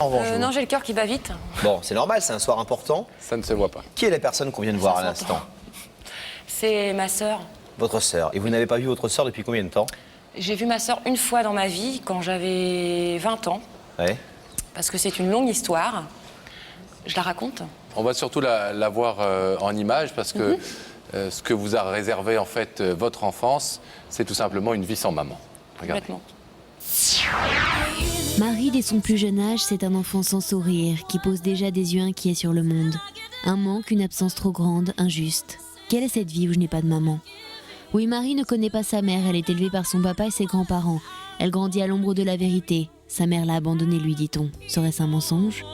En revanche, vous. Non, j'ai le cœur qui bat vite. Bon, c'est normal, c'est un soir important. Ça ne se voit pas. Qui est la personne qu'on vient de voir à s'entend. l'instant? C'est ma sœur. Votre sœur. Et vous n'avez pas vu votre sœur depuis combien de temps? J'ai vu ma sœur une fois dans ma vie, quand j'avais 20 ans. Ouais. Parce que c'est une longue histoire. Je la raconte? On va surtout la voir en image parce que ce que vous a réservé en fait votre enfance, c'est tout simplement une vie sans maman. Regardez. Complètement. Marie, dès son plus jeune âge, c'est un enfant sans sourire, qui pose déjà des yeux inquiets sur le monde. Un manque, une absence trop grande, injuste. Quelle est cette vie où je n'ai pas de maman? Oui, Marie ne connaît pas sa mère, elle est élevée par son papa et ses grands-parents. Elle grandit à l'ombre de la vérité. Sa mère l'a abandonnée, lui dit-on. Serait-ce un mensonge?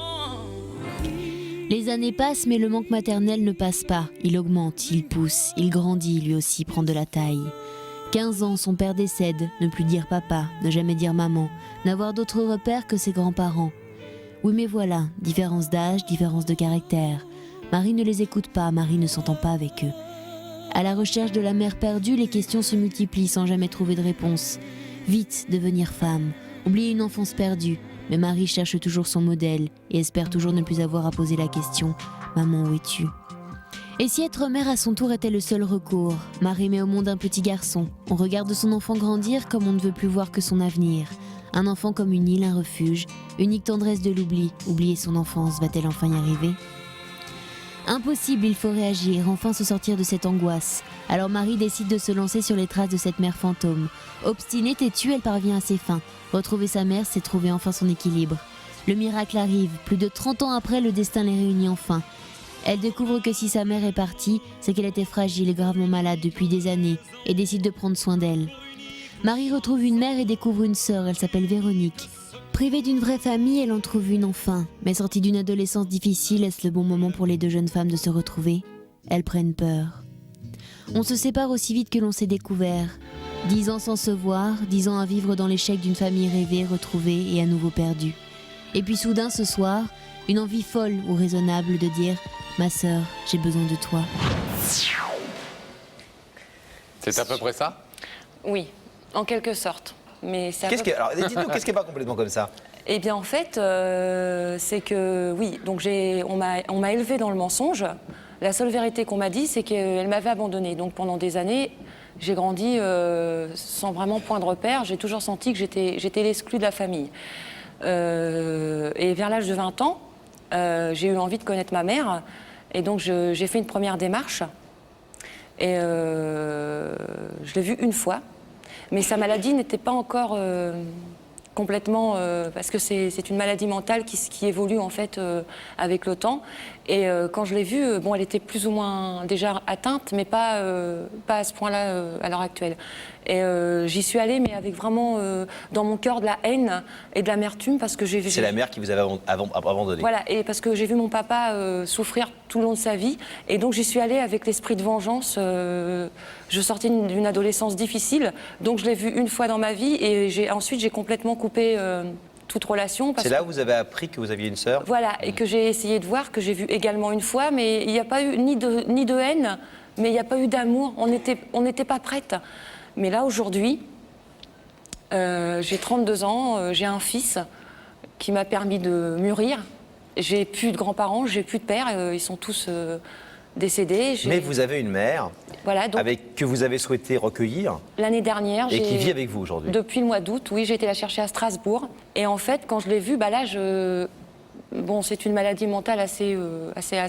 Les années passent, mais le manque maternel ne passe pas. Il augmente, il pousse, il grandit, lui aussi prend de la taille. 15 ans, son père décède, ne plus dire papa, ne jamais dire maman, n'avoir d'autres repères que ses grands-parents. Oui, mais voilà, différence d'âge, différence de caractère. Marie ne les écoute pas, Marie ne s'entend pas avec eux. À la recherche de la mère perdue, les questions se multiplient sans jamais trouver de réponse. Vite, devenir femme, oublier une enfance perdue. Mais Marie cherche toujours son modèle et espère toujours ne plus avoir à poser la question « Maman, où es-tu » Et si être mère à son tour était le seul recours? Marie met au monde un petit garçon. On regarde son enfant grandir comme on ne veut plus voir que son avenir. Un enfant comme une île, un refuge, unique tendresse de l'oubli. Oublier son enfance, va-t-elle enfin y arriver? Impossible, il faut réagir, enfin se sortir de cette angoisse. Alors Marie décide de se lancer sur les traces de cette mère fantôme. Obstinée, têtue, elle parvient à ses fins. Retrouver sa mère, c'est trouver enfin son équilibre. Le miracle arrive, plus de 30 ans après, le destin les réunit enfin. Elle découvre que si sa mère est partie, c'est qu'elle était fragile et gravement malade depuis des années et décide de prendre soin d'elle. Marie retrouve une mère et découvre une sœur, elle s'appelle Véronique. Privée d'une vraie famille, elle en trouve une enfin. Mais sortie d'une adolescence difficile, est-ce le bon moment pour les deux jeunes femmes de se retrouver? Elles prennent peur. On se sépare aussi vite que l'on s'est découvert. 10 ans sans se voir, 10 ans à vivre dans l'échec d'une famille rêvée, retrouvée et à nouveau perdue. Et puis soudain ce soir, une envie folle ou raisonnable de dire « Ma sœur, j'ai besoin de toi ». C'est à peu près ça? Oui, en quelque sorte. Mais c'est Alors, dites-nous, qu'est-ce qui n'est pas complètement comme ça? Eh bien, en fait, c'est que, oui, donc on m'a élevée dans le mensonge. La seule vérité qu'on m'a dit, c'est qu'elle m'avait abandonnée. Donc, pendant des années, j'ai grandi sans vraiment point de repère. J'ai toujours senti que j'étais l'exclue de la famille. Et vers l'âge de 20 ans, j'ai eu envie de connaître ma mère. Et donc, j'ai fait une première démarche. Et je l'ai vue une fois. Mais sa maladie n'était pas encore complètement... parce que c'est une maladie mentale qui évolue en fait avec le temps. Et quand je l'ai vue, bon, elle était plus ou moins déjà atteinte, mais pas à ce point-là à l'heure actuelle. Et j'y suis allée, mais avec vraiment dans mon cœur de la haine et de l'amertume, parce que j'ai vu... C'est la mère qui vous avait abandonné. Voilà, et parce que j'ai vu mon papa souffrir tout le long de sa vie, et donc j'y suis allée avec l'esprit de vengeance. Je sortais d'une adolescence difficile, donc je l'ai vu une fois dans ma vie, et ensuite j'ai complètement coupé toute relation. C'est là où vous avez appris que vous aviez une sœur? Voilà, et que j'ai essayé de voir, que j'ai vu également une fois, mais il n'y a pas eu ni de haine, mais il n'y a pas eu d'amour, on n'était pas prêtes. Mais là, aujourd'hui, j'ai 32 ans, j'ai un fils qui m'a permis de mûrir. J'ai plus de grands-parents, j'ai plus de père, ils sont tous décédés. Mais vous avez une mère voilà, donc, que vous avez souhaité recueillir. L'année dernière, et qui vit avec vous aujourd'hui. Depuis le mois d'août, oui, j'ai été la chercher à Strasbourg. Et en fait, quand je l'ai vue, bah là, bon, c'est une maladie mentale assez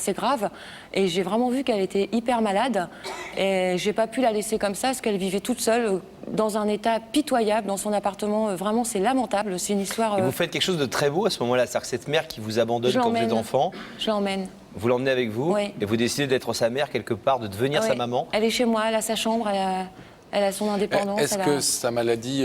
grave. Et j'ai vraiment vu qu'elle était hyper malade. Et j'ai pas pu la laisser comme ça, parce qu'elle vivait toute seule, dans un état pitoyable, dans son appartement. Vraiment, c'est lamentable. C'est une histoire... Et vous faites quelque chose de très beau à ce moment-là. C'est-à-dire que cette mère qui vous abandonne quand vous êtes enfant... Je l'emmène. Vous l'emmenez avec vous, oui. Et vous décidez d'être sa mère quelque part, de devenir sa maman. Elle est chez moi, elle a sa chambre, elle a son indépendance. Est-ce que sa maladie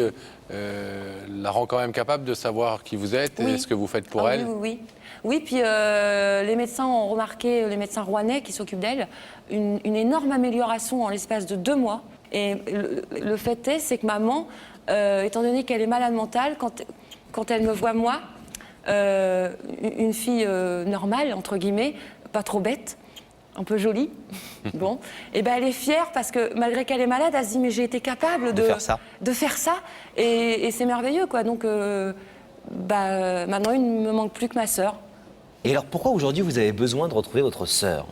la rend quand même capable de savoir qui vous êtes? Oui. Et ce que vous faites pour elle? Oui. Oui, puis les médecins ont remarqué, les médecins rouennais qui s'occupent d'elle, une énorme amélioration en l'espace de 2 mois. Et le fait est, c'est que maman, étant donné qu'elle est malade mentale, quand elle me voit moi, une fille normale, entre guillemets, pas trop bête, un peu jolie, bon, et ben elle est fière parce que malgré qu'elle est malade, elle se dit mais j'ai été capable de faire ça. et c'est merveilleux quoi. Donc Maintenant, il ne me manque plus que ma sœur. Et alors pourquoi aujourd'hui vous avez besoin de retrouver votre sœur?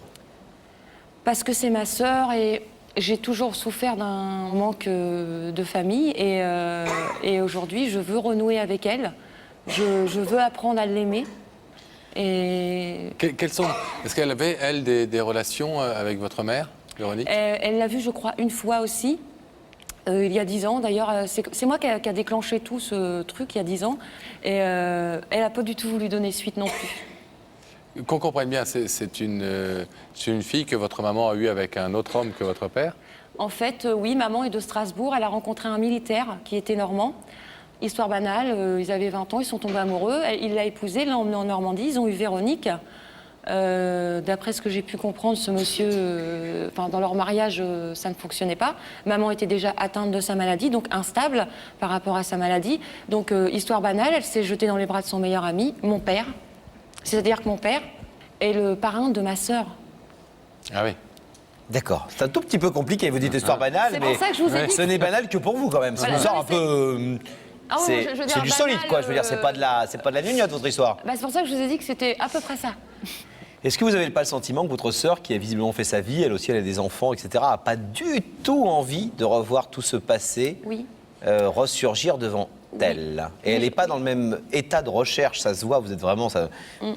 Parce que c'est ma sœur et j'ai toujours souffert d'un manque de famille. Et aujourd'hui, je veux renouer avec elle. Je veux apprendre à l'aimer. Et Est-ce qu'elle avait, elle, des relations avec votre mère, Véronique? elle l'a vu, je crois, une fois aussi. Il y a 10 ans, d'ailleurs, c'est moi qui a déclenché tout ce truc il y a 10 ans. Et elle n'a pas du tout voulu donner suite non plus. Qu'on comprenne bien, c'est une fille que votre maman a eue avec un autre homme que votre père? En fait, oui, maman est de Strasbourg. Elle a rencontré un militaire qui était normand. Histoire banale, ils avaient 20 ans, ils sont tombés amoureux. Il l'a épousée, l'a emmenée en Normandie. Ils ont eu Véronique. D'après ce que j'ai pu comprendre, ce monsieur, dans leur mariage, ça ne fonctionnait pas. Maman était déjà atteinte de sa maladie, donc instable par rapport à sa maladie. Donc, histoire banale, elle s'est jetée dans les bras de son meilleur ami, mon père. C'est-à-dire que mon père est le parrain de ma sœur. Ah oui. D'accord, c'est un tout petit peu compliqué, vous dites histoire banale, C'est mais pour ça que je vous ai dit ce n'est banal que pour vous quand même. C'est Voilà. une histoire Non, un peu... Ah ouais, c'est je veux dire, c'est du banal, solide quoi, je veux dire, c'est pas de la gnognotte votre histoire. C'est pour ça que je vous ai dit que c'était à peu près ça. Est-ce que vous n'avez pas le sentiment que votre sœur, qui a visiblement fait sa vie, elle aussi elle a des enfants, etc., n'a pas du tout envie de revoir tout ce passé Oui. ressurgir devant elle? Et elle n'est pas dans le même état de recherche, ça se voit, vous êtes vraiment...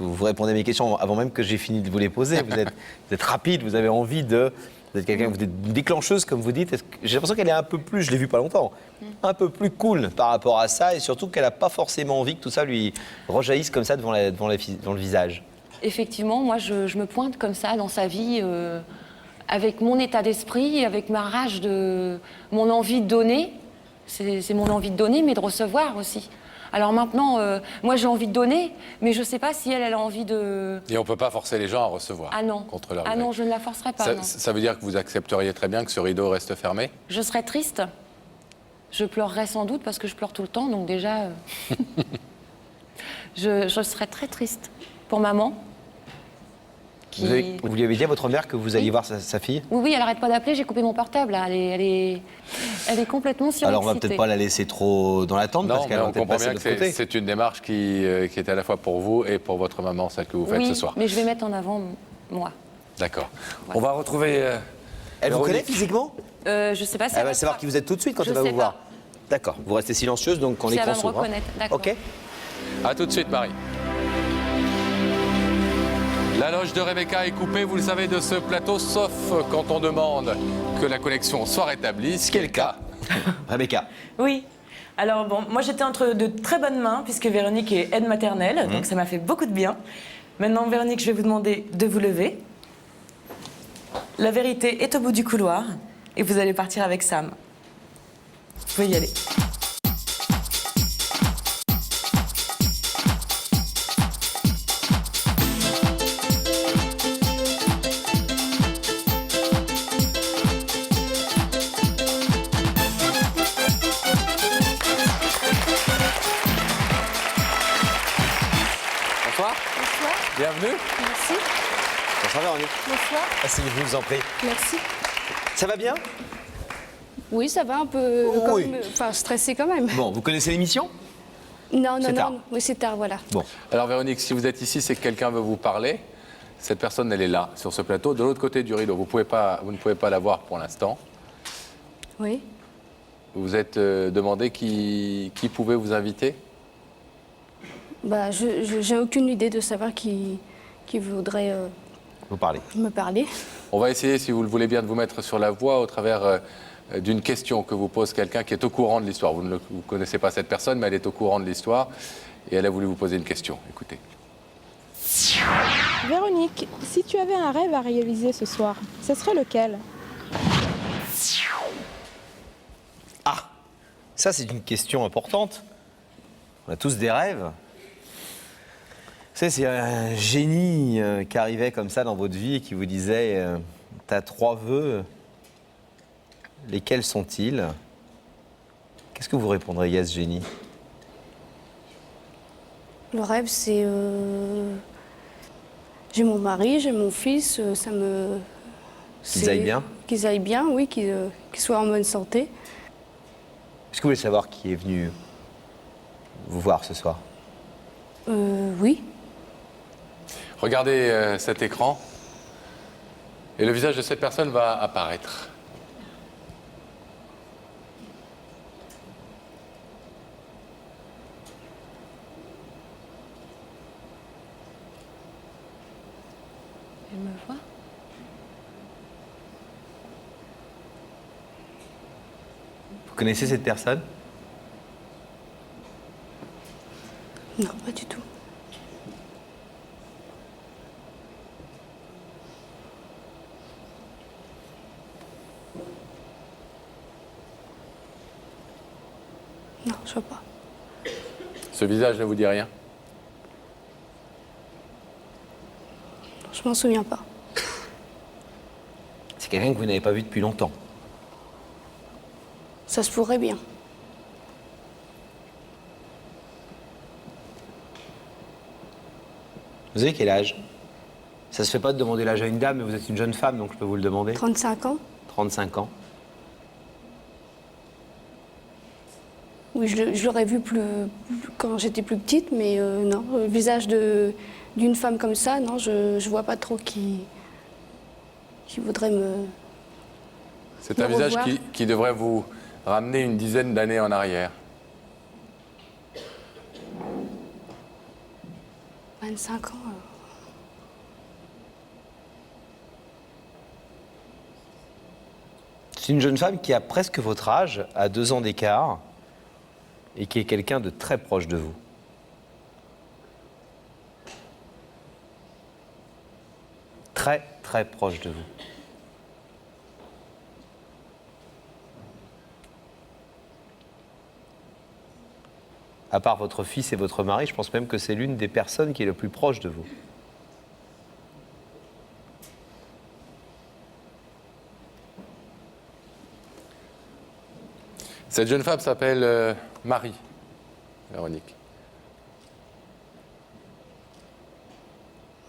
Vous répondez à mes questions avant même que j'ai fini de vous les poser, vous êtes rapide, vous avez envie de... Vous êtes quelqu'un, vous êtes une déclencheuse, comme vous dites. J'ai l'impression qu'elle est un peu plus, je l'ai vu pas longtemps, un peu plus cool par rapport à ça, et surtout qu'elle n'a pas forcément envie que tout ça lui rejaillisse comme ça devant le visage. Effectivement, moi, je me pointe comme ça dans sa vie, avec mon état d'esprit, avec ma rage mon envie de donner. C'est mon envie de donner, mais de recevoir aussi. Alors maintenant, moi, j'ai envie de donner, mais je ne sais pas si elle a envie de... Et on ne peut pas forcer les gens à recevoir. Ah non. Contre leur Ah gré. non, je ne la forcerai pas, non. Ça veut dire que vous accepteriez très bien que ce rideau reste fermé? Je serais triste. Je pleurerais sans doute parce que je pleure tout le temps, donc déjà... je serais très triste pour maman. Vous lui avez dit à votre mère que vous alliez voir sa fille? Oui, elle n'arrête pas d'appeler, j'ai coupé mon portable. Là. Elle est complètement surexcitée. Alors on va peut-être pas la laisser trop dans l'attente, parce Non, qu'elle mais va on peut-être comprend passer bien de que l'autre côté. c'est une démarche qui est à la fois pour vous et pour votre maman, celle que vous faites ce soir. Mais je vais mettre en avant moi. D'accord. On va retrouver. Elle vous Véronique. connaît physiquement? Je sais pas si Elle va savoir qui vous êtes tout de suite quand Je elle va sais vous voir. pas. D'accord, vous restez silencieuse, donc quand Si elle l'écran va me s'ouvre. reconnaître, d'accord. Ok. À tout de suite, Marie. La loge de Rebecca est coupée, vous le savez, de ce plateau, sauf quand on demande que la connexion soit rétablie, ce qui est le cas. Rebecca. Oui. Alors bon, moi j'étais entre de très bonnes mains puisque Véronique est aide maternelle, donc ça m'a fait beaucoup de bien. Maintenant Véronique, je vais vous demander de vous lever. La vérité est au bout du couloir et vous allez partir avec Sam. Vous pouvez y aller. Bonsoir. Bienvenue. Merci. Bonsoir Véronique. Bonsoir. Asseyez-vous, je vous en prie. Merci. Ça va bien? Oui, ça va un peu Oui. enfin, stressé quand même. Bon, vous connaissez l'émission? Non, C'est non, tard. non. Oui, c'est tard, voilà. Bon. Alors Véronique, si vous êtes ici, c'est que quelqu'un veut vous parler. Cette personne, elle est là, sur ce plateau, de l'autre côté du rideau. Vous ne pouvez pas la voir pour l'instant. Oui. Vous vous êtes demandé qui pouvait vous inviter? Bah, j'ai aucune idée de savoir qui voudrait Vous parlez. me parler. On va essayer, si vous le voulez bien, de vous mettre sur la voie au travers d'une question que vous pose quelqu'un qui est au courant de l'histoire. Vous ne connaissez pas cette personne, mais elle est au courant de l'histoire et elle a voulu vous poser une question. Écoutez. Véronique, si tu avais un rêve à réaliser ce soir, ce serait lequel? Ah, ça c'est une question importante. On a tous des rêves. Vous savez, c'est un génie qui arrivait comme ça dans votre vie et qui vous disait t'as 3 vœux, lesquels sont-ils? Qu'est-ce que vous répondriez à ce génie? Le rêve, c'est... J'ai mon mari, j'ai mon fils, ça me... Qu'ils aillent bien? Qu'ils aillent bien, oui, qu'ils soient en bonne santé. Est-ce que vous voulez savoir qui est venu vous voir ce soir? Oui. Regardez cet écran et le visage de cette personne va apparaître. Elle me voit. Vous connaissez cette personne? Non, pas du tout. Non, je vois pas. Ce visage ne vous dit rien? Je m'en souviens pas. C'est quelqu'un que vous n'avez pas vu depuis longtemps. Ça se pourrait bien. Vous avez quel âge? Ça se fait pas de demander l'âge à une dame, mais vous êtes une jeune femme, donc je peux vous le demander. 35 ans? 35 ans. Oui, je l'aurais vu quand j'étais plus petite, mais non, le visage d'une femme comme ça, non, je vois pas trop qui voudrait me... C'est Me un visage revoir. qui devrait vous ramener une dizaine d'années en arrière. 25 ans. C'est une jeune femme qui a presque votre âge, à 2 ans d'écart, et qui est quelqu'un de très proche de vous. Très, très proche de vous. À part votre fils et votre mari, je pense même que c'est l'une des personnes qui est le plus proche de vous. Cette jeune femme s'appelle Marie, Véronique.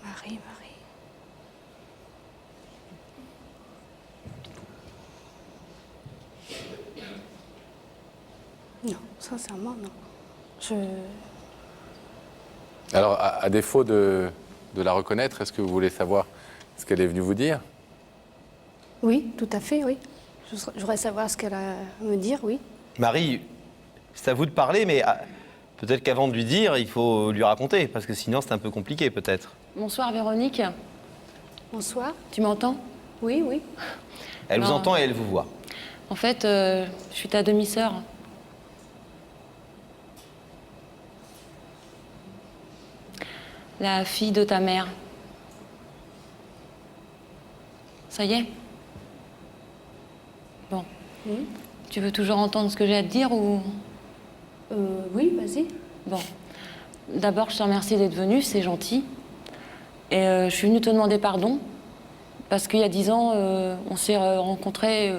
Marie. Non, sincèrement, non. Alors, à défaut de la reconnaître, est-ce que vous voulez savoir ce qu'elle est venue vous dire? Oui, tout à fait, oui. Je voudrais savoir ce qu'elle a à me dire, oui. Marie, c'est à vous de parler, mais peut-être qu'avant de lui dire, il faut lui raconter, parce que sinon c'est un peu compliqué peut-être. Bonsoir Véronique, Bonsoir. tu m'entends? Oui, oui. Elle vous Non. entend et elle vous voit. En fait, je suis ta demi-sœur. La fille de ta mère. Ça y est? Bon. Oui. Tu veux toujours entendre ce que j'ai à te dire ou... Oui, vas-y. Bon. D'abord, je te remercie d'être venue, c'est gentil. Et je suis venue te demander pardon. Parce qu'il y a 10 ans, on s'est rencontrés...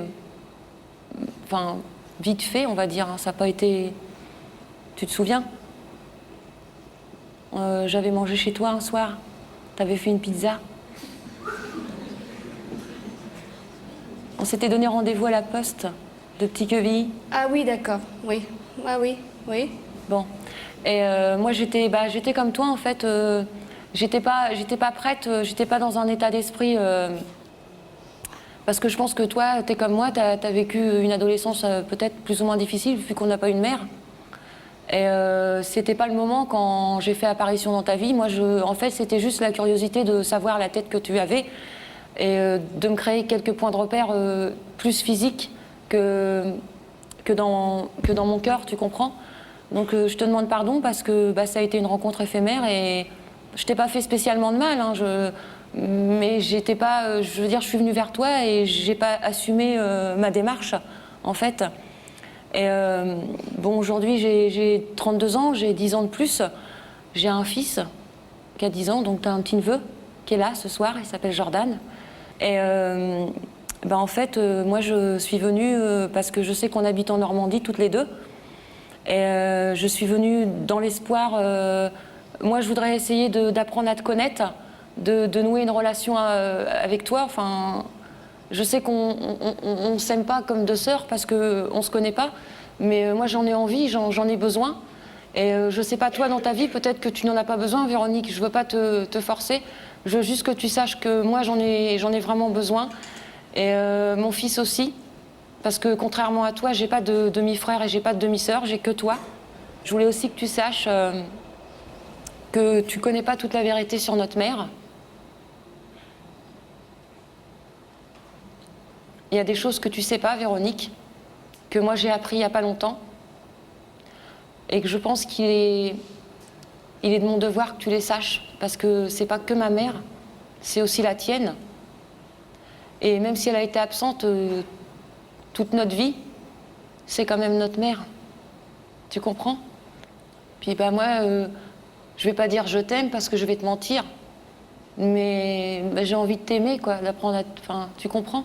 Enfin, vite fait, on va dire. Hein. Ça n'a pas été... Tu te souviens? J'avais mangé chez toi un soir. T'avais fait une pizza. On s'était donné rendez-vous à la poste de Petit-Quevilly. Ah oui, d'accord, oui. Ah oui, oui. Bon. Et moi, j'étais comme toi, en fait. J'étais pas prête, j'étais pas dans un état d'esprit. Parce que je pense que toi, t'es comme moi, t'as vécu une adolescence peut-être plus ou moins difficile, vu qu'on n'a pas eu de mère. Et c'était pas le moment quand j'ai fait apparition dans ta vie. Moi, en fait, c'était juste la curiosité de savoir la tête que tu avais et de me créer quelques points de repère plus physiques que dans mon cœur, tu comprends? Donc, je te demande pardon parce que ça a été une rencontre éphémère et je t'ai pas fait spécialement de mal. Hein, mais j'étais pas, je veux dire, je suis venue vers toi et j'ai pas assumé ma démarche, en fait. Et bon, aujourd'hui, j'ai 32 ans, j'ai 10 ans de plus. J'ai un fils qui a 10 ans, donc tu as un petit neveu qui est là ce soir, il s'appelle Jordan. Et en fait, moi, je suis venue parce que je sais qu'on habite en Normandie toutes les deux. Et je suis venue dans l'espoir... moi, je voudrais essayer d'apprendre à te connaître, de nouer une relation avec toi. Enfin... Je sais qu'on ne s'aime pas comme deux sœurs parce qu'on ne se connaît pas, mais moi j'en ai envie, j'en ai besoin. Et je sais pas, toi, dans ta vie, peut-être que tu n'en as pas besoin, Véronique. Je veux pas te forcer. Je veux juste que tu saches que moi, j'en ai vraiment besoin. Et mon fils aussi. Parce que contrairement à toi, j'ai pas de demi-frère et j'ai pas de demi-sœur, j'ai que toi. Je voulais aussi que tu saches que tu connais pas toute la vérité sur notre mère. Il y a des choses que tu sais pas, Véronique, que moi j'ai appris il y a pas longtemps. Et que je pense qu'il est de mon devoir que tu les saches. Parce que c'est pas que ma mère, c'est aussi la tienne. Et même si elle a été absente toute notre vie, c'est quand même notre mère. Tu comprends? Puis bah moi, je vais pas dire je t'aime parce que je vais te mentir. Mais bah, j'ai envie de t'aimer, quoi, d'apprendre à... Enfin, tu comprends?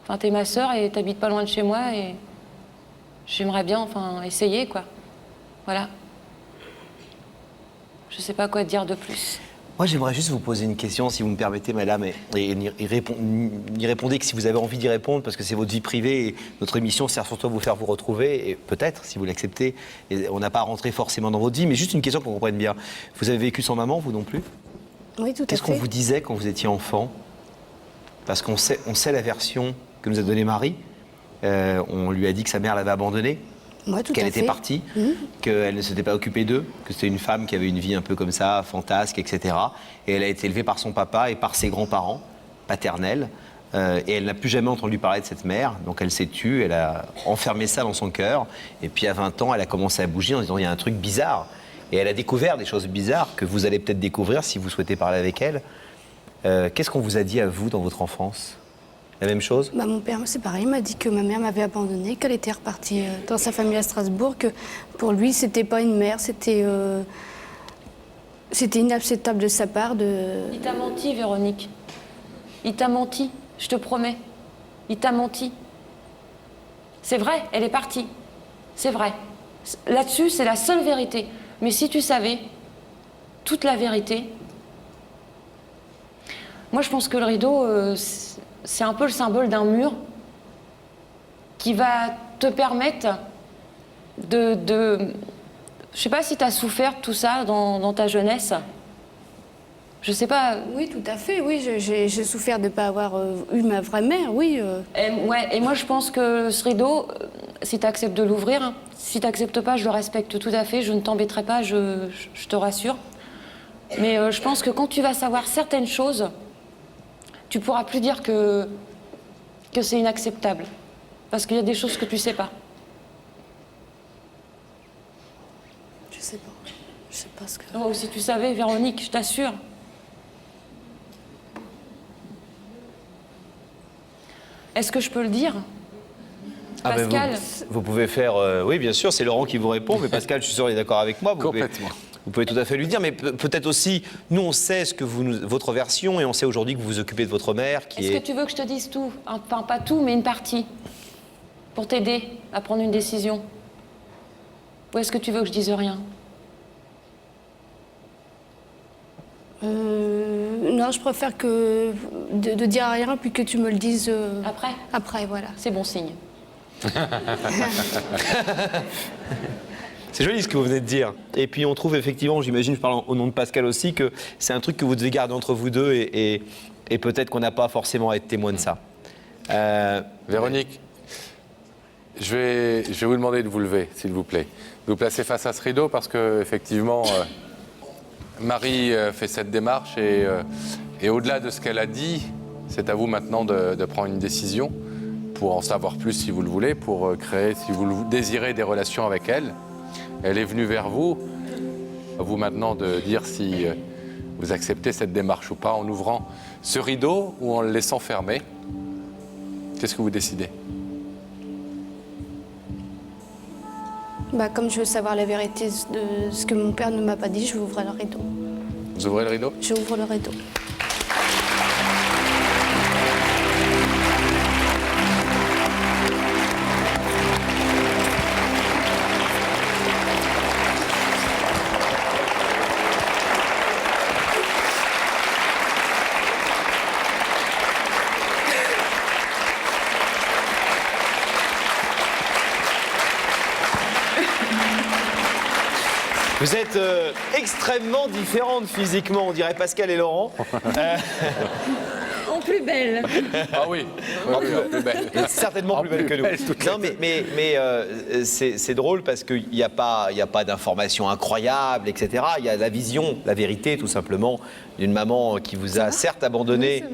Enfin, t'es ma sœur et t'habites pas loin de chez moi et j'aimerais bien, enfin, essayer, quoi. Voilà. Je sais pas quoi te dire de plus. Moi, j'aimerais juste vous poser une question, si vous me permettez, madame, et n'y répondez que si vous avez envie d'y répondre, parce que c'est votre vie privée, et notre émission sert surtout à vous faire vous retrouver, et peut-être, si vous l'acceptez, et on n'a pas à rentrer forcément dans votre vie, mais juste une question qu'on comprenne bien. Vous avez vécu sans maman, vous non plus? Oui, tout à fait. Qu'est-ce qu'on vous disait quand vous étiez enfant? Parce qu'on sait la version que nous a donnée Marie. On lui a dit que sa mère l'avait abandonnée. Ouais, tout Qu'elle à était fait. partie, qu'elle ne s'était pas occupée d'eux, que c'était une femme qui avait une vie un peu comme ça, fantasque, etc. Et elle a été élevée par son papa et par ses grands-parents paternels. Et elle n'a plus jamais entendu parler de cette mère. Donc elle s'est tue, elle a enfermé ça dans son cœur. Et puis à 20 ans, elle a commencé à bouger en disant il y a un truc bizarre. Et elle a découvert des choses bizarres que vous allez peut-être découvrir si vous souhaitez parler avec elle. Qu'est-ce qu'on vous a dit à vous dans votre enfance? La même chose? Bah, mon père, c'est pareil, il m'a dit que ma mère m'avait abandonnée, qu'elle était repartie dans sa famille à Strasbourg, que pour lui, c'était pas une mère, c'était inacceptable de sa part de... Il t'a menti, Véronique. Il t'a menti, je te promets. Il t'a menti. C'est vrai, elle est partie. C'est vrai. Là-dessus, c'est la seule vérité. Mais si tu savais toute la vérité... Moi, je pense que le rideau, c'est un peu le symbole d'un mur qui va te permettre de... Je sais pas si tu as souffert de tout ça dans ta jeunesse. Je sais pas. Oui, tout à fait, oui, j'ai souffert de ne pas avoir eu ma vraie mère, oui. Et moi, je pense que ce rideau, si tu acceptes de l'ouvrir, hein, si tu n'acceptes pas, je le respecte tout à fait, je ne t'embêterai pas, je te rassure. Mais je pense que quand tu vas savoir certaines choses, tu pourras plus dire que c'est inacceptable. Parce qu'il y a des choses que tu sais pas. Je sais pas. Je sais pas ce que... Oh, si tu savais, Véronique, je t'assure. Est-ce que je peux le dire? Pascal? Vous pouvez faire... oui, bien sûr, c'est Laurent qui vous répond, mais Pascal, je suis sûr, il est d'accord avec moi. Complètement. Vous pouvez tout à fait lui dire, mais peut-être aussi, nous, on sait votre version, et on sait aujourd'hui que vous vous occupez de votre mère, qui Est-ce que tu veux que je te dise tout? Enfin, pas tout, mais une partie. Pour t'aider à prendre une décision. Ou est-ce que tu veux que je dise rien? Non, je préfère de dire rien, puis que tu me le dises... Après? Après, voilà. C'est bon signe. C'est joli ce que vous venez de dire. Et puis on trouve effectivement, j'imagine, je parle au nom de Pascal aussi, que c'est un truc que vous devez garder entre vous deux et peut-être qu'on n'a pas forcément à être témoin de ça. Véronique, je vais vous demander de vous lever, s'il vous plaît. De vous placer face à ce rideau parce que effectivement, Marie fait cette démarche et au-delà de ce qu'elle a dit, c'est à vous maintenant de prendre une décision pour en savoir plus si vous le voulez, pour créer, si vous le désirez, des relations avec elle. Elle est venue vers vous. À vous maintenant de dire si vous acceptez cette démarche ou pas en ouvrant ce rideau ou en le laissant fermer. Qu'est-ce que vous décidez? Bah, comme je veux savoir la vérité de ce que mon père ne m'a pas dit, je vais ouvrir le rideau. Vous ouvrez le rideau? Je ouvre le rideau. Vous êtes extrêmement différentes physiquement, on dirait Pascal et Laurent. En plus belle. Ah oui, oui, oui, plus belle. Certainement plus belle que nous. Non, mais c'est drôle parce qu'il n'y a pas d'informations incroyables, etc. Il y a la vision, la vérité, tout simplement, d'une maman qui vous a certes abandonné.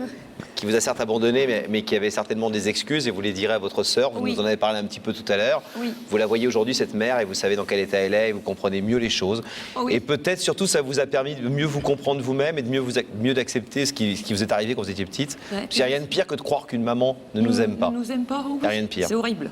Qui vous a certes abandonné, mais qui avait certainement des excuses, et vous les direz à votre sœur. Vous Oui. nous en avez parlé un petit peu tout à l'heure. Oui. Vous la voyez aujourd'hui, cette mère, et vous savez dans quel état elle est, et vous comprenez mieux les choses. Oui. Et peut-être surtout, ça vous a permis de mieux vous comprendre vous-même et de mieux d'accepter ce qui vous est arrivé quand vous étiez petite. Ouais. Parce qu'il n'y a rien de pire que de croire qu'une maman ne nous aime pas. Ne nous aime pas. Il n'y a rien de pire. C'est horrible.